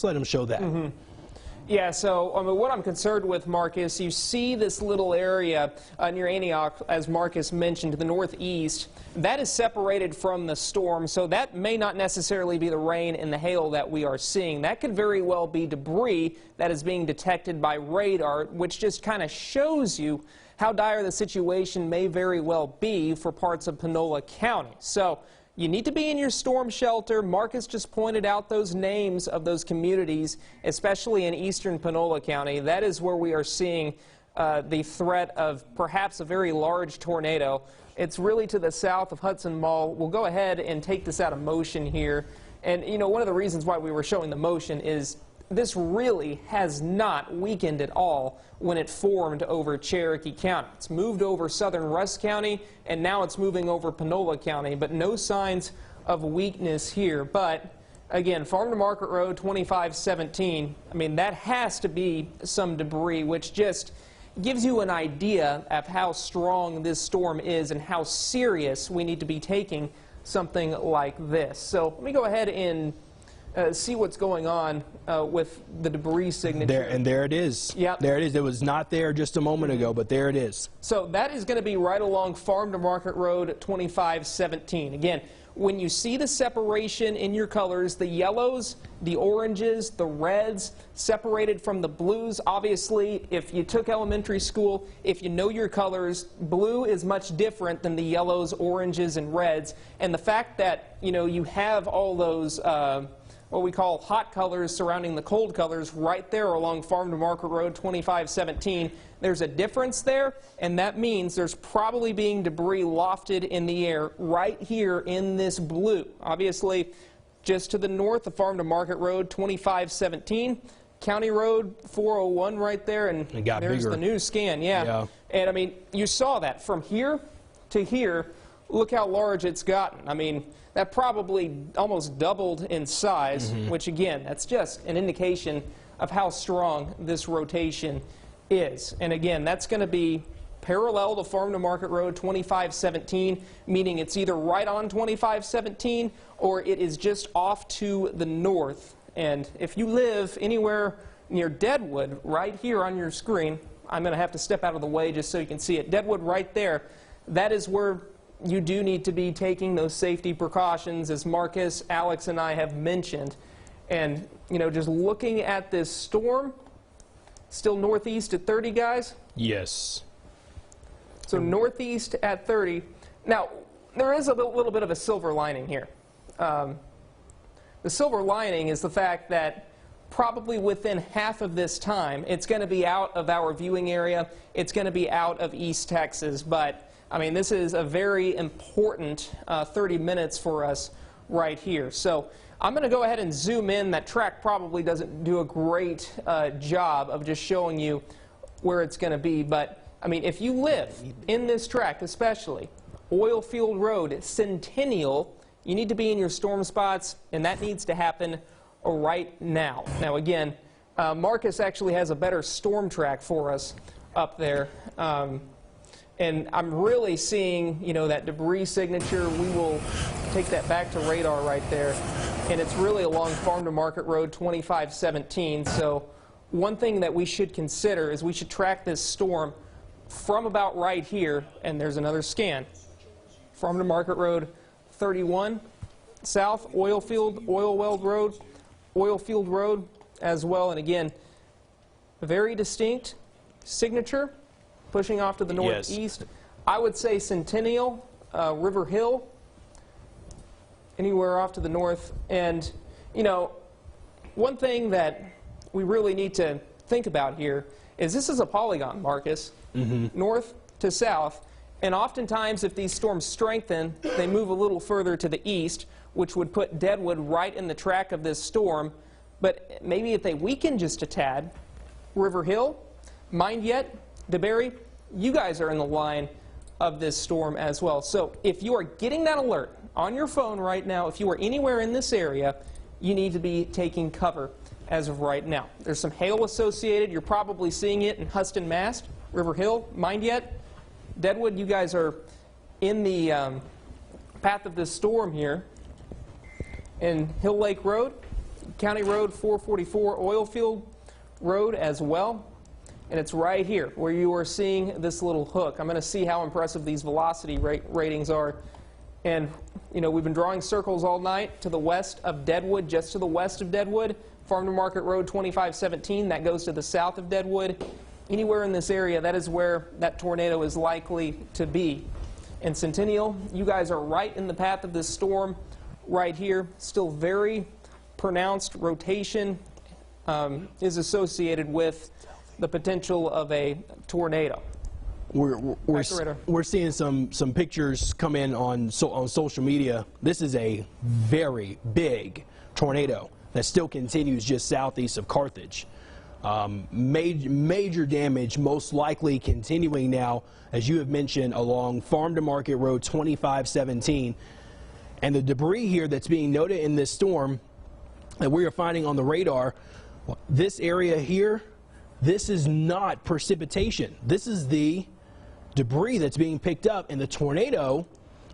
Let him show that. Yeah, so what I'm concerned with, Marcus, you see this little area near Antioch, as Marcus mentioned, to the northeast. That is separated from the storm, so that may not necessarily be the rain and the hail that we are seeing. That could very well be debris that is being detected by radar, which just kind of shows you how dire the situation may very well be for parts of Panola County. So you need to be in your storm shelter. Marcus just pointed out those names of those communities, especially in eastern Panola County. That is where we are seeing the threat of perhaps a very large tornado. It's really to the south of Hudson Mall. We'll go ahead and take this out of motion here. And, you know, one of the reasons why we were showing the motion is this really has not weakened at all when it formed over Cherokee County. It's moved over southern Rusk County, and now it's moving over Panola County, but no signs of weakness here. But again, Farm to Market Road 2517, I mean, that has to be some debris, which just gives you an idea of how strong this storm is and how serious we need to be taking something like this. So let me go ahead and see what's going on with the debris signature. There it is. Yep. There it is. It was not there just a moment ago, but there it is. So that is going to be right along Farm to Market Road 2517. Again, when you see the separation in your colors, the yellows, the oranges, the reds, separated from the blues, obviously, if you took elementary school, if you know your colors, blue is much different than the yellows, oranges, and reds. And the fact that, you know, you have all those what we call hot colors surrounding the cold colors right there along Farm to Market Road 2517. There's a difference there, and that means there's probably being debris lofted in the air right here in this blue. Obviously, just to the north of Farm to Market Road 2517, County Road 401 right there, and there's bigger. The new scan. Yeah. And I mean, you saw that from here to here. Look how large it's gotten. I mean, that probably almost doubled in size, which again, that's just an indication of how strong this rotation is. And again, that's going to be parallel to Farm to Market Road 2517, meaning it's either right on 2517 or it is just off to the north. And if you live anywhere near Deadwood, right here on your screen, I'm going to have to step out of the way just so you can see it. Deadwood right there, that is where you do need to be taking those safety precautions, as Marcus, Alex, and I have mentioned. And, you know, just looking at this storm, still northeast at 30, guys? Yes. So northeast at 30. Now, there is a little bit of a silver lining here. The silver lining is the fact that probably within half of this time, it's going to be out of our viewing area. It's going to be out of East Texas, but I mean, this is a very important 30 minutes for us right here. So I'm going to go ahead and zoom in. That track probably doesn't do a great job of just showing you where it's going to be. But, I mean, if you live in this track, especially Oilfield Road, Centennial, you need to be in your storm spots, and that needs to happen right now. Now, again, Marcus actually has a better storm track for us up there. And I'm really seeing, you know, that debris signature. We will take that back to radar right there. And it's really along Farm to Market Road 2517. So one thing that we should consider is we should track this storm from about right here. And there's another scan. Farm to Market Road 31, south, Oilfield, Oilweld Road, Oilfield Road as well. And again, a very distinct signature. Pushing off to the northeast. Yes. I would say Centennial, River Hill, anywhere off to the north. And, you know, one thing that we really need to think about here is this is a polygon, Marcus, north to south. And oftentimes, if these storms strengthen, they move a little further to the east, which would put Deadwood right in the track of this storm. But maybe if they weaken just a tad, River Hill, Mind Yet, DeBerry, you guys are in the line of this storm as well. So if you are getting that alert on your phone right now, if you are anywhere in this area, you need to be taking cover as of right now. There's some hail associated. You're probably seeing it in Huston, Mass, River Hill, Mind Yet, Deadwood. You guys are in the path of this storm here. In Hill Lake Road, County Road 444 oil field road as well. And it's right here where you are seeing this little hook. I'm going to see how impressive these velocity ratings are. And, you know, we've been drawing circles all night to the west of Deadwood, just to the west of Deadwood. Farm to Market Road 2517, that goes to the south of Deadwood. Anywhere in this area, that is where that tornado is likely to be. And Centennial, you guys are right in the path of this storm right here. Still very pronounced rotation is associated with the potential of a tornado. We're seeing some pictures come in on social media. This is a very big tornado that still continues just southeast of Carthage. Major damage, most likely continuing now, as you have mentioned, along Farm to Market Road 2517. And the debris here that's being noted in this storm that we are finding on the radar, this area here, this is not precipitation. This is the debris that's being picked up, and the tornado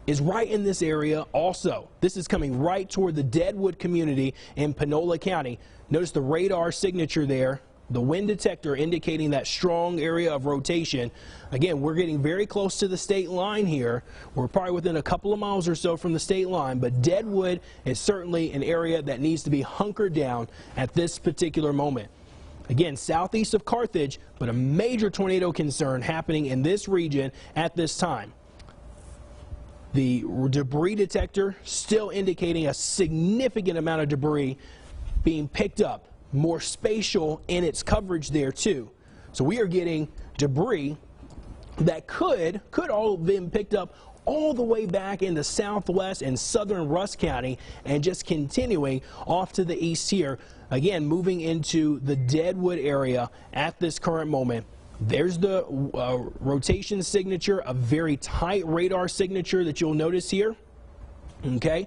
is right in this area also. This is coming right toward the Deadwood community in Panola County. Notice the radar signature there, the wind detector indicating that strong area of rotation. Again, we're getting very close to the state line here. We're probably within a couple of miles or so from the state line, but Deadwood is certainly an area that needs to be hunkered down at this particular moment. Again, southeast of Carthage, but a major tornado concern happening in this region at this time. The debris detector still indicating a significant amount of debris being picked up, more spatial in its coverage there too. So we are getting debris that could all have been picked up all the way back in the southwest and southern Rusk County and just continuing off to the east here. Again, moving into the Deadwood area at this current moment. There's the rotation signature, a very tight radar signature that you'll notice here. Okay.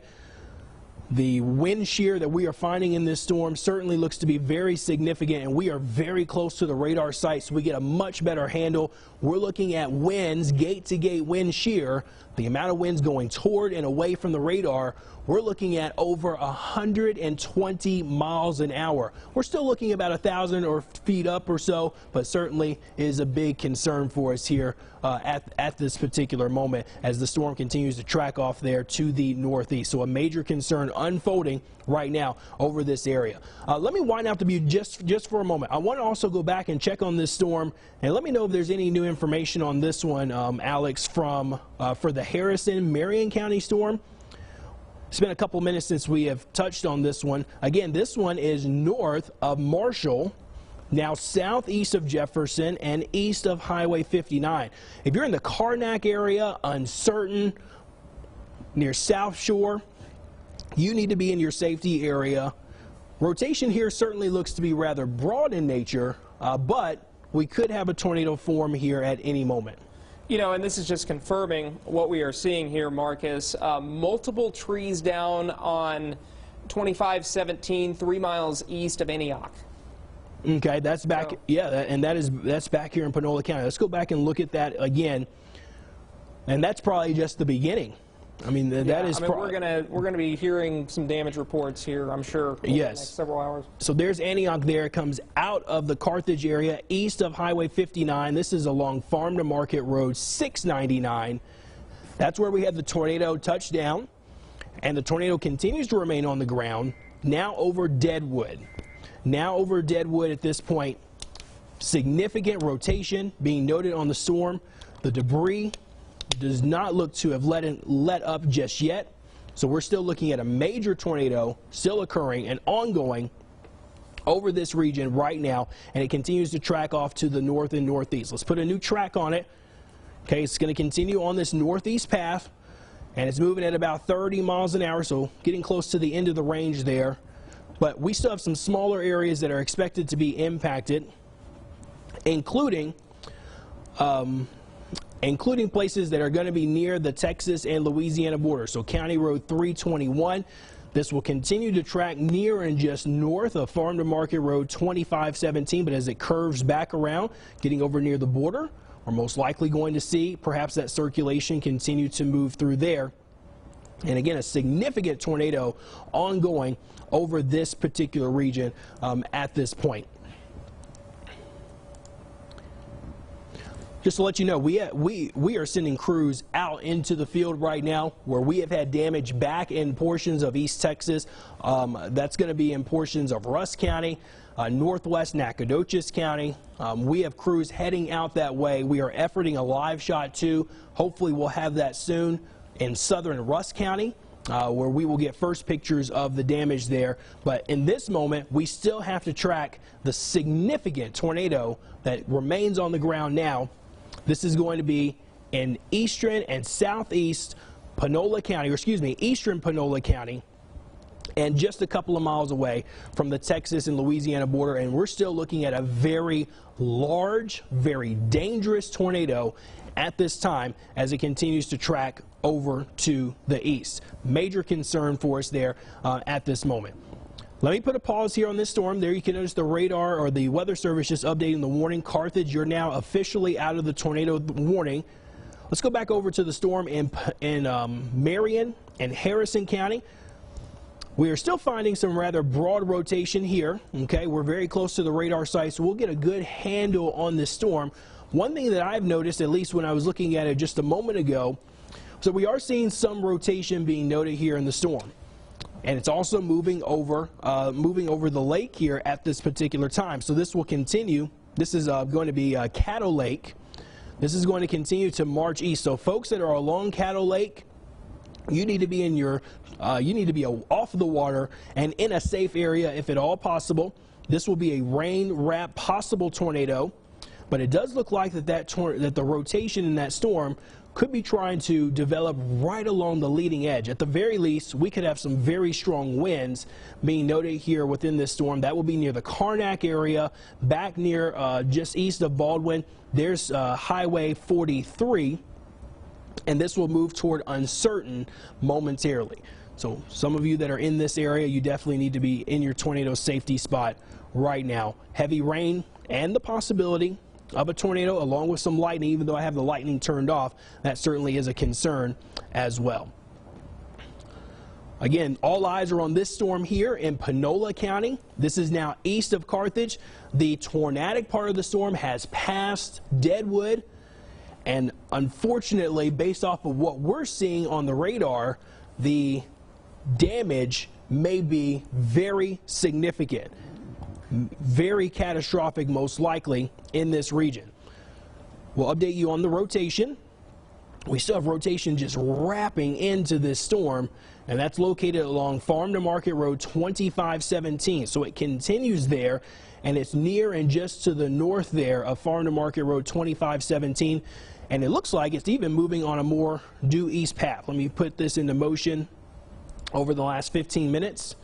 The wind shear that we are finding in this storm certainly looks to be very significant, and we are very close to the radar site, so we get a much better handle. We're looking at winds, gate-to-gate wind shear, the amount of winds going toward and away from the radar. We're looking at over 120 miles an hour. We're still looking about 1,000 or feet up or so, but certainly is a big concern for us here at this particular moment as the storm continues to track off there to the northeast. So a major concern unfolding right now over this area. Let me wind out the view just for a moment. I want to also go back and check on this storm, and let me know if there's any new information on this one, Alex, for the Harrison, Marion County storm. It's been a couple minutes since we have touched on this one. Again, this one is north of Marshall, now southeast of Jefferson and east of Highway 59. If you're in the Karnak area, uncertain, near South Shore, you need to be in your safety area. Rotation here certainly looks to be rather broad in nature, but we could have a tornado form here at any moment. You know, and this is just confirming what we are seeing here, Marcus. Multiple trees down on 2517, 3 miles east of Antioch. Okay, that's back, yeah, and that's back here in Panola County. Let's go back and look at that again, and that's probably just the beginning. I mean, that is. I mean, we're gonna be hearing some damage reports here, I'm sure, over the next several hours. So there's Antioch there. It comes out of the Carthage area, east of Highway 59. This is along Farm to Market Road 699. That's where we had the tornado touchdown, and the tornado continues to remain on the ground. Now over Deadwood. Now over Deadwood at this point. Significant rotation being noted on the storm. The debris does not look to have let up just yet. So we're still looking at a major tornado still occurring and ongoing over this region right now, and it continues to track off to the north and northeast. Let's put a new track on it. Okay, it's going to continue on this northeast path, and it's moving at about 30 miles an hour, so getting close to the end of the range there. But we still have some smaller areas that are expected to be impacted, including places that are going to be near the Texas and Louisiana border. So County Road 321, this will continue to track near and just north of Farm to Market Road 2517, but as it curves back around, getting over near the border, we're most likely going to see perhaps that circulation continue to move through there. And again, a significant tornado ongoing over this particular region at this point. Just to let you know, we are sending crews out into the field right now where we have had damage back in portions of East Texas. That's going to be in portions of Rusk County, northwest Nacogdoches County. We have crews heading out that way. We are efforting a live shot too. Hopefully we'll have that soon in southern Rusk County, where we will get first pictures of the damage there. But in this moment, we still have to track the significant tornado that remains on the ground now. This is going to be in eastern and southeast Panola County, or excuse me, eastern Panola County, and just a couple of miles away from the Texas and Louisiana border. And we're still looking at a very large, very dangerous tornado at this time as it continues to track over to the east. Major concern for us there at this moment. Let me put a pause here on this storm. There you can notice the radar or the weather service just updating the warning. Carthage, you're now officially out of the tornado warning. Let's go back over to the storm in Marion and Harrison County. We are still finding some rather broad rotation here. Okay, we're very close to the radar site, so we'll get a good handle on this storm. One thing that I've noticed, at least when I was looking at it just a moment ago, so we are seeing some rotation being noted here in the storm. And it's also moving over the lake here at this particular time. So this will continue. This is going to be Caddo Lake. This is going to continue to march east. So folks that are along Caddo Lake, you need to be in your, you need to be off the water and in a safe area if at all possible. This will be a rain-wrapped possible tornado, but it does look like that the rotation in that storm could be trying to develop right along the leading edge. At the very least, we could have some very strong winds being noted here within this storm. That will be near the Karnak area, back near just east of Baldwin. There's Highway 43, and this will move toward uncertain momentarily. So some of you that are in this area, you definitely need to be in your tornado safety spot right now. Heavy rain and the possibility of a tornado along with some lightning. Even though I have the lightning turned off, that certainly is a concern as well. Again, all eyes are on this storm here in Panola County. This is now east of Carthage. The tornadic part of the storm has passed Deadwood, and unfortunately, based off of what we're seeing on the radar, the damage may be very significant. Very catastrophic, most likely, in this region. We'll update you on the rotation. We still have rotation just wrapping into this storm, and that's located along Farm to Market Road 2517. So it continues there, and it's near and just to the north there of Farm to Market Road 2517. And it looks like it's even moving on a more due east path. Let me put this into motion over the last 15 minutes.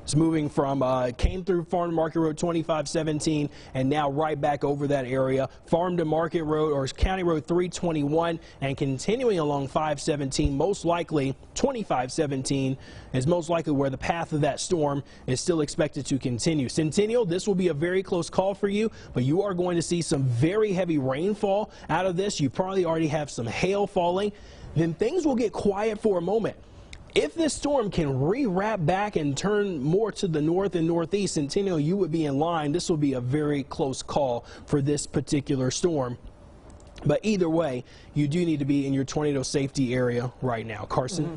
It's moving from, came through Farm to Market Road 2517 and now right back over that area. Farm to Market Road, or County Road 321, and continuing along 517, most likely 2517 is most likely where the path of that storm is still expected to continue. Centennial, this will be a very close call for you, but you are going to see some very heavy rainfall out of this. You probably already have some hail falling. Then things will get quiet for a moment. If this storm can rewrap back and turn more to the north and northeast, Centennial, you would be in line. This will be a very close call for this particular storm. But either way, you do need to be in your tornado safety area right now. Carson? Mm-hmm.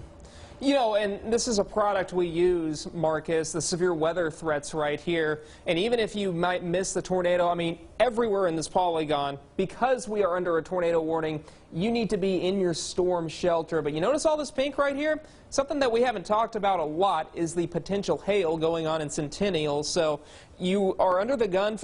You know, and this is a product we use, Marcus, the severe weather threats right here. And even if you might miss the tornado, I mean, everywhere in this polygon, because we are under a tornado warning, you need to be in your storm shelter. But you notice all this pink right here? Something that we haven't talked about a lot is the potential hail going on in Centennial. So you are under the gun for